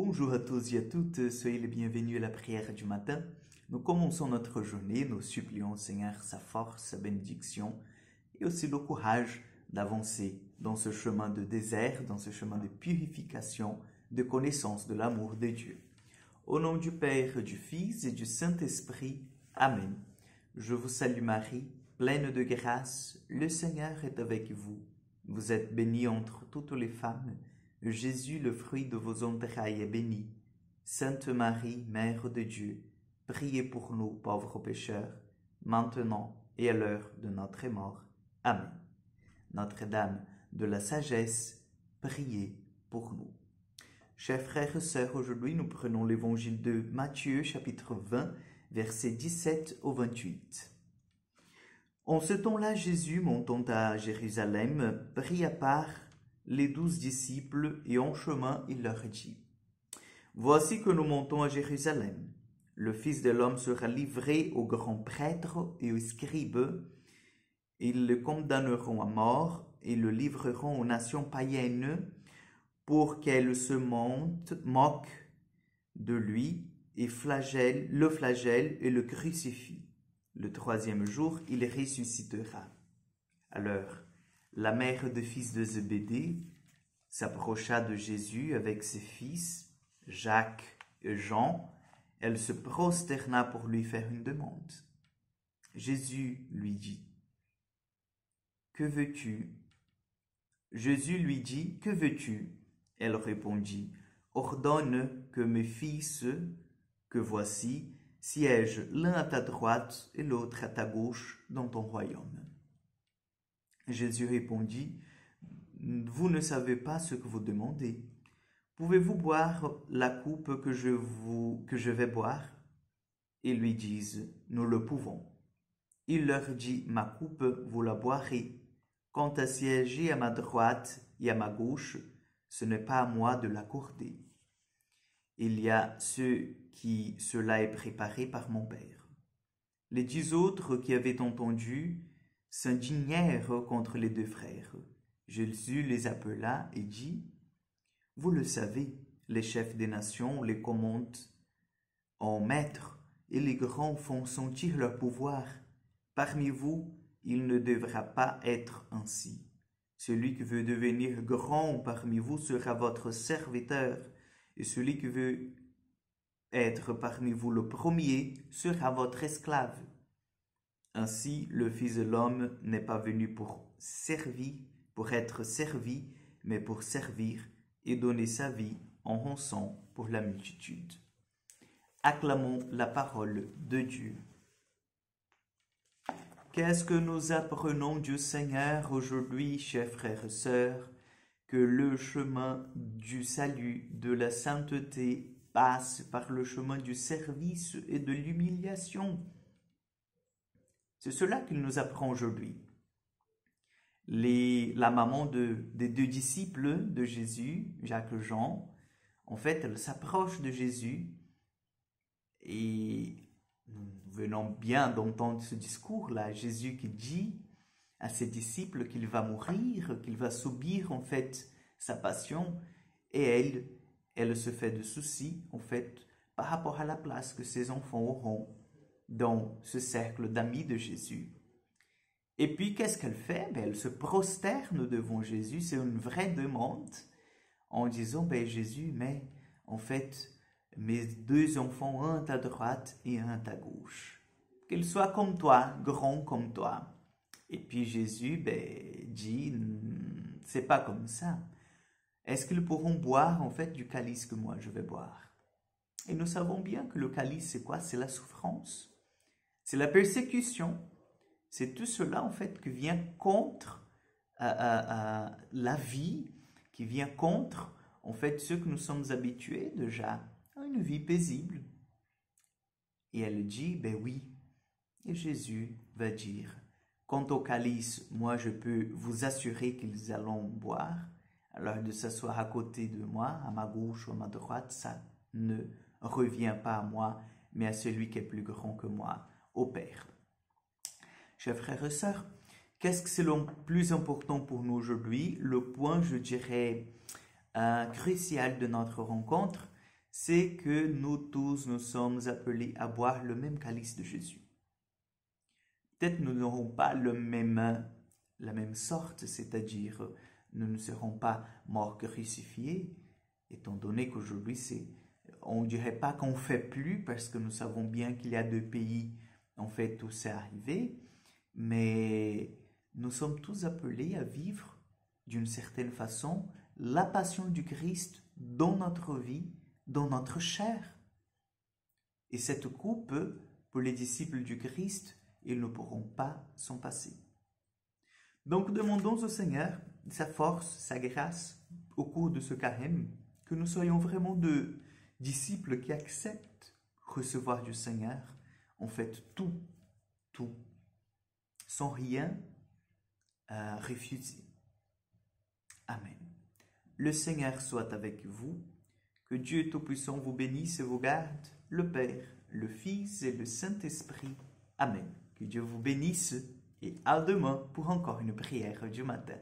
Bonjour à tous et à toutes, soyez les bienvenus à la prière du matin. Nous commençons notre journée, nous supplions au Seigneur sa force, sa bénédiction et aussi le courage d'avancer dans ce chemin de désert, dans ce chemin de purification, de connaissance de l'amour de Dieu. Au nom du Père, du Fils et du Saint-Esprit. Amen. Je vous salue Marie, pleine de grâce, le Seigneur est avec vous. Vous êtes bénie entre toutes les femmes. Jésus, le fruit de vos entrailles, est béni. Sainte Marie, Mère de Dieu, priez pour nous pauvres pécheurs, maintenant et à l'heure de notre mort. Amen. Notre-Dame de la sagesse, priez pour nous. Chers frères et sœurs, aujourd'hui nous prenons l'évangile de Matthieu, chapitre 20, versets 17 au 28. En ce temps-là, Jésus, montant à Jérusalem, prit à part les 12 disciples et en chemin, il leur dit : Voici que nous montons à Jérusalem. Le Fils de l'homme sera livré aux grands prêtres et aux scribes. Ils le condamneront à mort et le livreront aux nations païennes pour qu'elles se moquent de lui et le flagellent et le crucifient. Le troisième jour, il ressuscitera. Alors, la mère des fils de Zébédée s'approcha de Jésus avec ses fils, Jacques et Jean. Elle se prosterna pour lui faire une demande. Jésus lui dit : Que veux-tu ? Jésus lui dit : Que veux-tu ? Elle répondit : Ordonne que mes fils, que voici, siègent l'un à ta droite et l'autre à ta gauche dans ton royaume. Jésus répondit : Vous ne savez pas ce que vous demandez. Pouvez-vous boire la coupe que je vais boire ? Ils lui disent : Nous le pouvons. Il leur dit : Ma coupe, vous la boirez. Quant à siéger à ma droite et à ma gauche, ce n'est pas à moi de l'accorder. Il y a ceux qui cela est préparé par mon Père. Les 10 autres qui avaient entendu s'indignèrent contre les 2 frères. Jésus les appela et dit : Vous le savez, les chefs des nations les commandent en maîtres et les grands font sentir leur pouvoir. Parmi vous, il ne devra pas être ainsi. Celui qui veut devenir grand parmi vous sera votre serviteur, et celui qui veut être parmi vous le premier sera votre esclave. Ainsi, le Fils de l'homme n'est pas venu pour être servi, mais pour servir et donner sa vie en rançon pour la multitude. Acclamons la parole de Dieu. Qu'est-ce que nous apprenons du Seigneur aujourd'hui, chers frères et sœurs, que le chemin du salut, de la sainteté, passe par le chemin du service et de l'humiliation. C'est cela qu'il nous apprend aujourd'hui. La maman des 2 disciples de Jésus, Jacques et Jean, en fait, elle s'approche de Jésus et nous venons bien d'entendre ce discours-là. Jésus qui dit à ses disciples qu'il va mourir, qu'il va subir en fait sa passion, et elle se fait de soucis en fait par rapport à la place que ses enfants auront dans ce cercle d'amis de Jésus. Et puis qu'est-ce qu'elle fait ? Elle se prosterne devant Jésus, c'est une vraie demande, en disant Jésus, mais en fait mes 2 enfants, un à ta droite et un à ta gauche, qu'ils soient comme toi, grands comme toi. Et puis Jésus dit, c'est pas comme ça. Est-ce qu'ils pourront boire en fait du calice que moi je vais boire ? Et nous savons bien que le calice, c'est quoi ? C'est la souffrance, c'est la persécution, c'est tout cela en fait qui vient contre la vie, qui vient contre en fait ce que nous sommes habitués déjà à une vie paisible. Et elle dit, oui. Et Jésus va dire, quant au calice, moi je peux vous assurer qu'ils allont boire. Alors de s'asseoir à côté de moi, à ma gauche ou à ma droite, ça ne revient pas à moi, mais à celui qui est plus grand que moi, au Père. Chers frères et sœurs, qu'est-ce que c'est le plus important pour nous aujourd'hui ? Le point, je dirais, crucial de notre rencontre, c'est que nous tous, nous sommes appelés à boire le même calice de Jésus. Peut-être nous n'aurons pas la même sorte, c'est-à-dire nous ne serons pas morts crucifiés, étant donné qu'aujourd'hui, on ne dirait pas qu'on ne fait plus, parce que nous savons bien qu'il y a 2 pays, en fait, où c'est arrivé, mais nous sommes tous appelés à vivre, d'une certaine façon, la passion du Christ dans notre vie, dans notre chair. Et cette coupe, pour les disciples du Christ, ils ne pourront pas s'en passer. Donc demandons au Seigneur sa force, sa grâce au cours de ce carême, que nous soyons vraiment de disciples qui acceptent recevoir du Seigneur, en fait tout, sans rien refuser. Amen. Le Seigneur soit avec vous, que Dieu Tout-Puissant vous bénisse et vous garde, le Père, le Fils et le Saint-Esprit. Amen. Que Dieu vous bénisse et à demain pour encore une prière du matin.